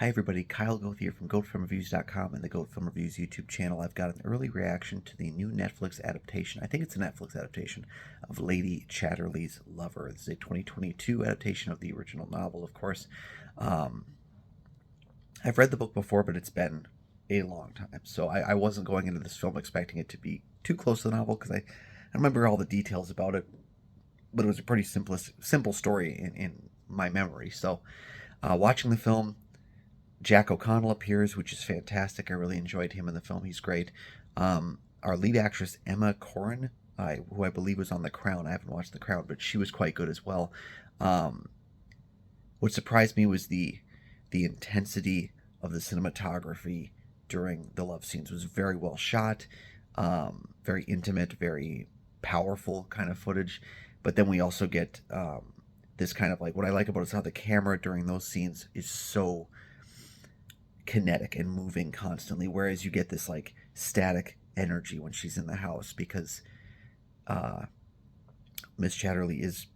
Hi everybody, Kyle Goth here from GoatFilmReviews.com and the Goat Film Reviews YouTube channel. I've got an early reaction to the new Netflix adaptation. I think it's a Netflix adaptation of Lady Chatterley's Lover. This is a 2022 adaptation of the original novel, of course. I've read the book before, but it's been a long time. So I wasn't going into this film expecting it to be too close to the novel because I remember all the details about it, but it was a pretty simple story in my memory. So watching the film, Jack O'Connell appears, which is fantastic. I really enjoyed him in the film. He's great. Our lead actress, Emma Corrin, who I believe was on The Crown. I haven't watched The Crown, but she was quite good as well. What surprised me was the intensity of the cinematography during the love scenes. It was very well shot, very intimate, very powerful kind of footage. But then we also get this kind of, like, what I like about it is how the camera during those scenes is so kinetic and moving constantly, whereas you get this like static energy when she's in the house, because Miss Chatterley is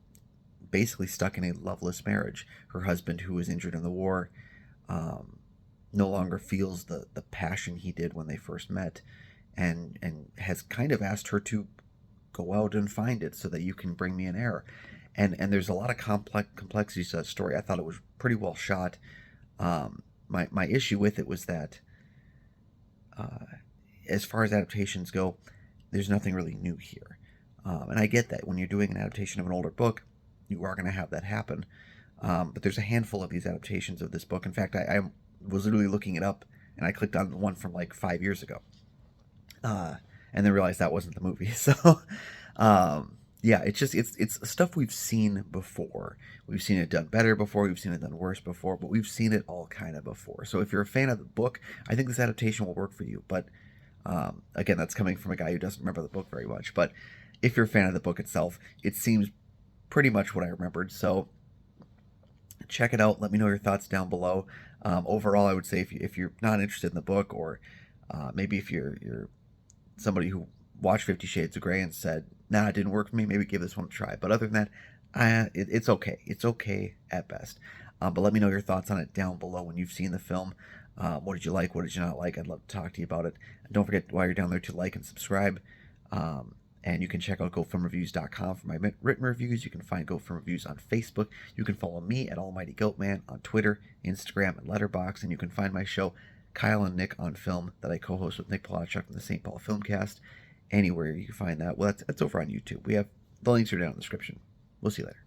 basically stuck in a loveless marriage. Her husband, who was injured in the war, no longer feels the passion he did when they first met, and has kind of asked her to go out and find it so that you can bring me an heir. And there's a lot of complexities to that story. I thought it was pretty well shot. My issue with it was that as far as adaptations go, there's nothing really new here. And I get that when you're doing an adaptation of an older book, you are going to have that happen. But there's a handful of these adaptations of this book. In fact, I was literally looking it up, and I clicked on one from like 5 years ago. And then realized that wasn't the movie. So, yeah, it's stuff we've seen before. We've seen it done better before. We've seen it done worse before. But we've seen it all kind of before. So if you're a fan of the book, I think this adaptation will work for you. But again, that's coming from a guy who doesn't remember the book very much. But if you're a fan of the book itself, it seems pretty much what I remembered. So check it out. Let me know your thoughts down below. Overall, I would say if you're not interested in the book, or maybe if you're somebody who watched 50 Shades of Grey and said, nah, it didn't work for me, maybe give this one a try. But other than that, it's okay. It's okay at best. But let me know your thoughts on it down below when you've seen the film. What did you like? What did you not like? I'd love to talk to you about it. And don't forget, while you're down there, to like and subscribe. And you can check out GoatFilmReviews.com for my written reviews. You can find Goat Film Reviews on Facebook. You can follow me at Almighty Goatman on Twitter, Instagram, and Letterboxd. And you can find my show, Kyle and Nick on Film, that I co-host with Nick Polachuk from the St. Paul Filmcast. Anywhere you can find that. Well, that's over on YouTube. The links are down in the description. We'll see you later.